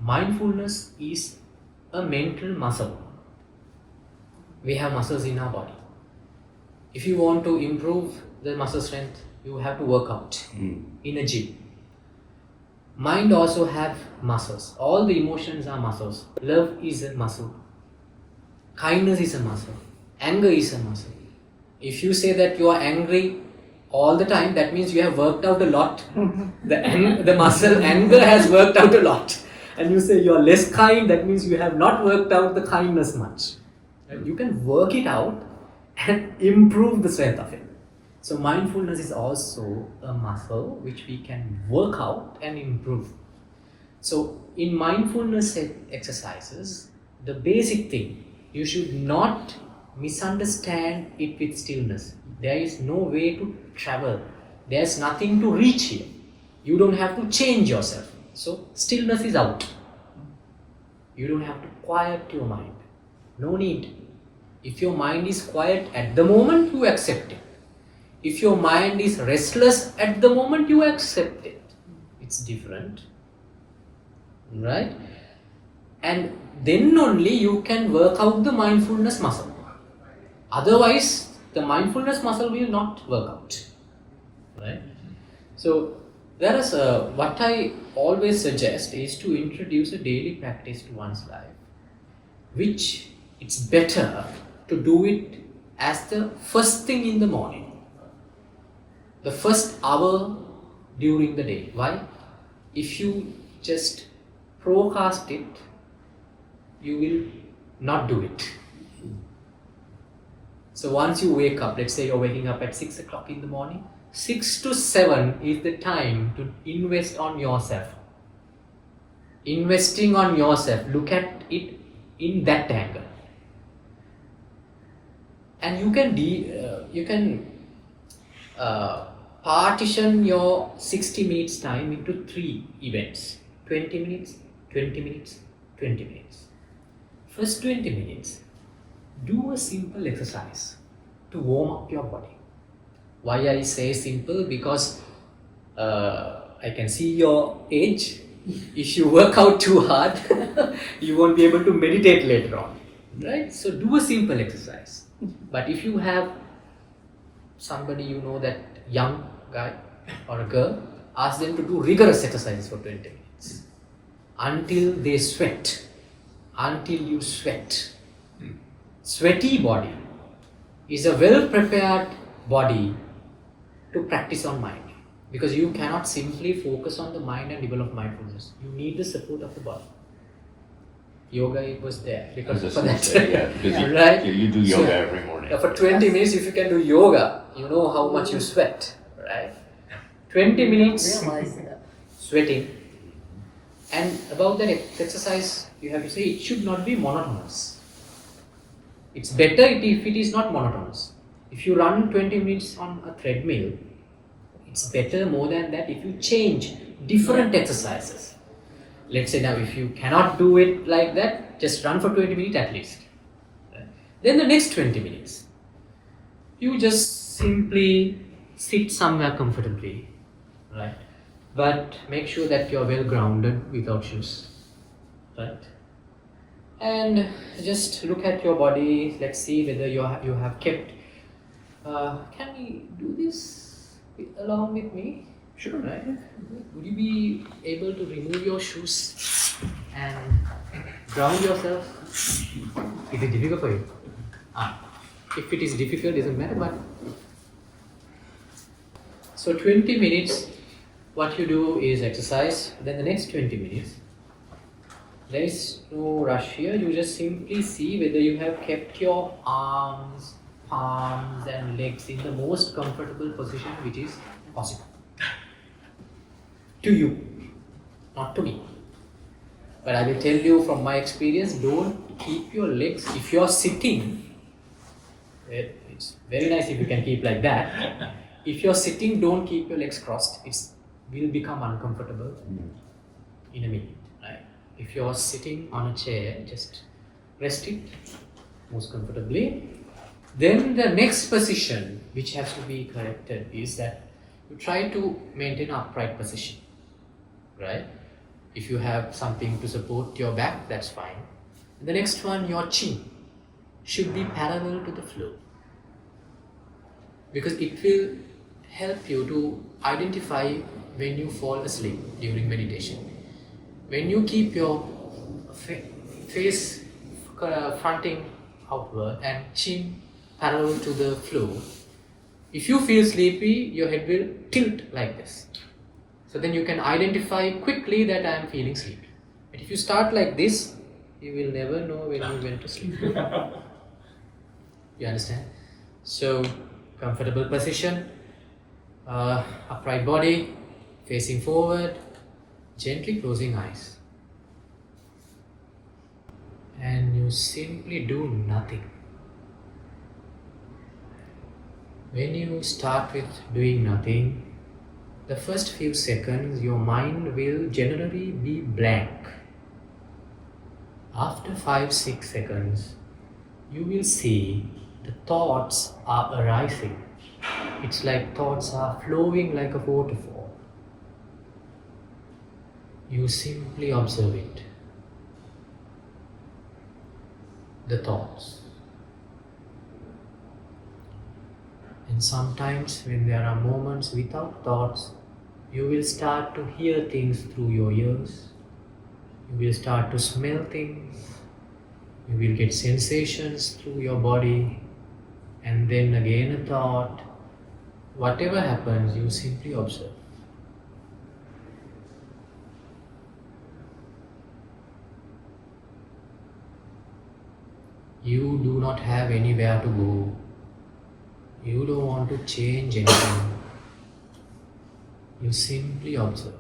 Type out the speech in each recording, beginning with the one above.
mindfulness is a mental muscle. We have muscles in our body. If you want to improve the muscle strength, you have to work out in a gym. Mind also have muscles. All the emotions are muscles. Love is a muscle. Kindness is a muscle. Anger is a muscle. If you say that you are angry all the time, that means you have worked out a lot. The muscle anger has worked out a lot. And you say you are less kind, that means you have not worked out the kindness much. And you can work it out and improve the strength of it. So mindfulness is also a muscle which we can work out and improve. So in mindfulness exercises, the basic thing, you should not misunderstand it with stillness. There is no way to travel. There's nothing to reach here. You don't have to change yourself. So stillness is out. You don't have to quiet your mind. No need. If your mind is quiet at the moment, you accept it. If your mind is restless at the moment, you accept it. It's different. Right? And then only you can work out the mindfulness muscle. Otherwise, the mindfulness muscle will not work out. Right? So, there is what I always suggest is to introduce a daily practice to one's life, which it's better to do it as the first thing in the morning. The first hour during the day. Why? If you just procrastinate it, you will not do it. So once you wake up, let's say you're waking up at 6 o'clock in the morning, 6 to 7 is the time to invest on yourself. Investing on yourself, look at it in that angle. And you can partition your 60 minutes time into 3 events. 20 minutes, 20 minutes, 20 minutes. First 20 minutes, do a simple exercise to warm up your body. Why I say simple? Because I can see your age. If you work out too hard, you won't be able to meditate later on. Right? So do a simple exercise. But if you have somebody you know, that young guy or a girl, ask them to do rigorous exercises for 20 minutes. Until they sweat. Until you sweat. Sweaty body is a well-prepared body to practice on mind. Because you cannot simply focus on the mind and develop mindfulness. You need the support of the body. Yoga, it was there because for that. Right? You do yoga every morning. For 20 minutes, if you can do yoga, you know how much you sweat, right? 20 minutes sweating. And about that exercise, you have to say it should not be monotonous. It's better if it is not monotonous. If you run 20 minutes on a treadmill, it's better more than that if you change different exercises. Let's say now if you cannot do it like that, just run for 20 minutes at least. Right? Then the next 20 minutes, you just simply sit somewhere comfortably, right? But make sure that you're well grounded without shoes, right? And just look at your body. Let's see whether you have kept. Can we do this along with me? Sure. Right? Would you be able to remove your shoes and ground yourself? Is it difficult for you? If it is difficult, it doesn't matter. But so 20 minutes, what you do is exercise. Then the next 20 minutes, there is no rush here. You just simply see whether you have kept your arms, palms and legs in the most comfortable position which is possible. To you, not to me. But I will tell you from my experience, don't keep your legs, if you are sitting, it's very nice if you can keep like that. If you are sitting, don't keep your legs crossed. It will become uncomfortable in a minute. Right? If you are sitting on a chair, just rest it most comfortably. Then the next position which has to be corrected is that you try to maintain an upright position. Right? If you have something to support your back, that's fine. And the next one, your chin should be parallel to the floor, because it will help you to identify when you fall asleep during meditation. When you keep your face fronting outward and chin parallel to the floor, if you feel sleepy, your head will tilt like this. So then you can identify quickly that I am feeling sleepy. But if you start like this, you will never know when you went to sleep. You understand? So, comfortable position, upright body, facing forward, gently closing eyes. And you simply do nothing. When you start with doing nothing, the first few seconds your mind will generally be blank. After 5-6 seconds, you will see the thoughts are arising. It's like thoughts are flowing like a waterfall. You simply observe it. The thoughts. And sometimes when there are moments without thoughts, you will start to hear things through your ears. You will start to smell things. You will get sensations through your body. And then again a thought. Whatever happens, you simply observe. You do not have anywhere to go. You don't want to change anything. You simply observe.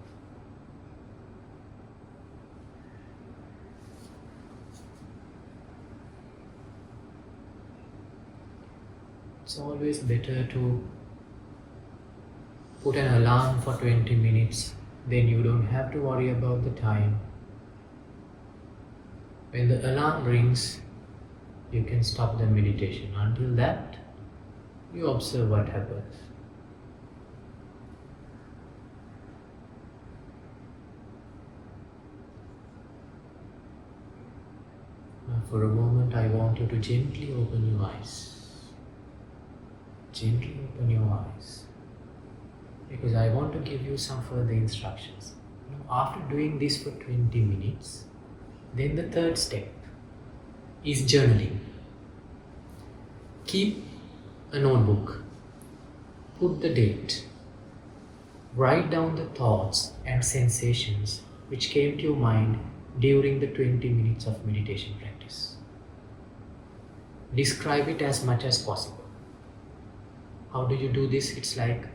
It's always better to put an alarm for 20 minutes, then you don't have to worry about the time. When the alarm rings, you can stop the meditation. Until that, you observe what happens. Now for a moment, I want you to gently open your eyes. Gently open your eyes. Because I want to give you some further instructions. After doing this for 20 minutes, then the third step is journaling. Keep a notebook, put the date, write down the thoughts and sensations which came to your mind during the 20 minutes of meditation practice. Describe it as much as possible. How do you do this? It's like,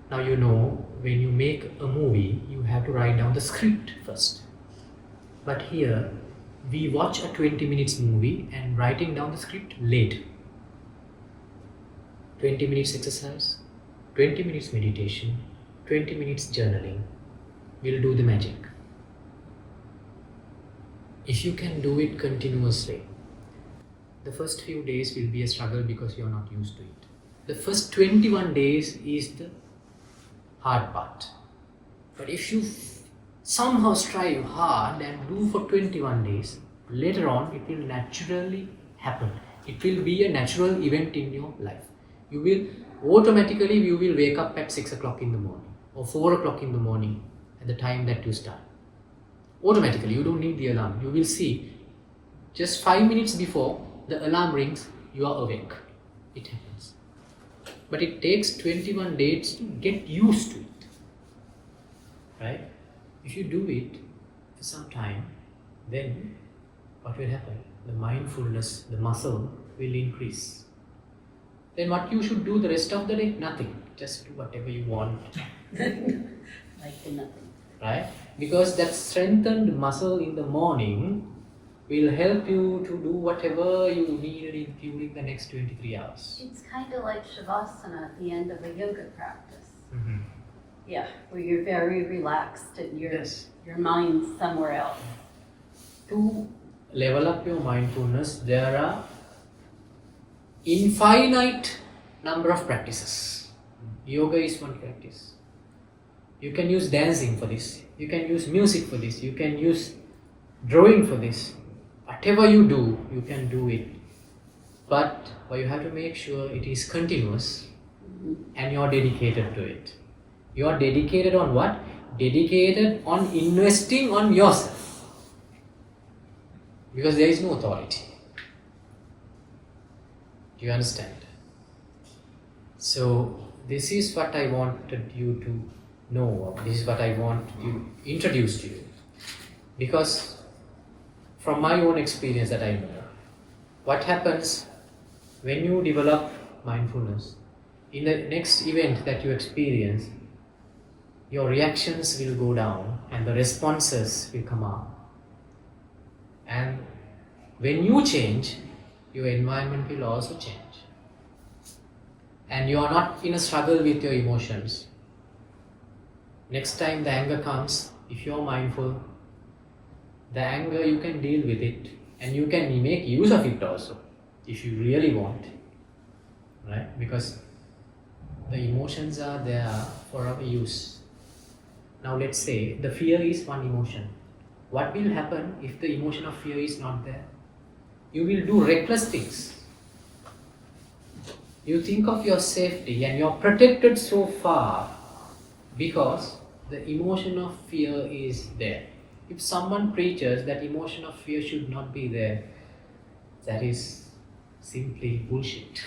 now you know when you make a movie, you have to write down the script first. But here, we watch a 20 minutes movie and writing down the script later. 20 minutes exercise, 20 minutes meditation, 20 minutes journaling will do the magic. If you can do it continuously, the first few days will be a struggle because you are not used to it. The first 21 days is the hard part. But if you somehow strive hard and do for 21 days, later on it will naturally happen. It will be a natural event in your life. You will wake up at 6 o'clock in the morning or 4 o'clock in the morning at the time that you start. Automatically, you don't need the alarm. You will see just 5 minutes before the alarm rings, you are awake. It happens. But it takes 21 days to get used to it. Right? If you do it for some time, then what will happen? The mindfulness, the muscle will increase. Then what you should do the rest of the day? Nothing. Just do whatever you want. Like nothing. Right? Because that strengthened muscle in the morning will help you to do whatever you need during the next 23 hours. It's kind of like Shavasana at the end of a yoga practice. Mm-hmm. Yeah, where you're very relaxed and your mind's somewhere else. To level up your mindfulness, there are infinite number of practices. Yoga is one practice. You can use dancing for this. You can use music for this. You can use drawing for this. Whatever you do, you can do it. But you have to make sure it is continuous and you are dedicated to it. You are dedicated on what? Dedicated on investing on yourself. Because there is no authority. Do you understand? So this is what I wanted you to know. This is what I want to introduce to you. Because from my own experience that I know, what happens when you develop mindfulness, in the next event that you experience, your reactions will go down and the responses will come up. And when you change, your environment will also change. And you are not in a struggle with your emotions. Next time the anger comes, if you are mindful, the anger you can deal with it and you can make use of it also if you really want, right? Because the emotions are there for our use. Now let's say the fear is one emotion. What will happen if the emotion of fear is not there? You will do reckless things. You think of your safety and you are protected so far because the emotion of fear is there. If someone preaches that emotion of fear should not be there, that is simply bullshit.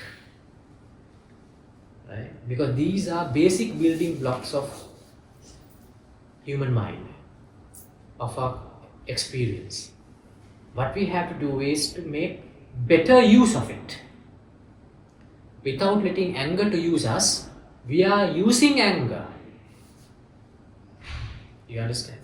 Right? Because these are basic building blocks of human mind, of our experience. What we have to do is to make better use of it. Without letting anger to use us, we are using anger. You understand?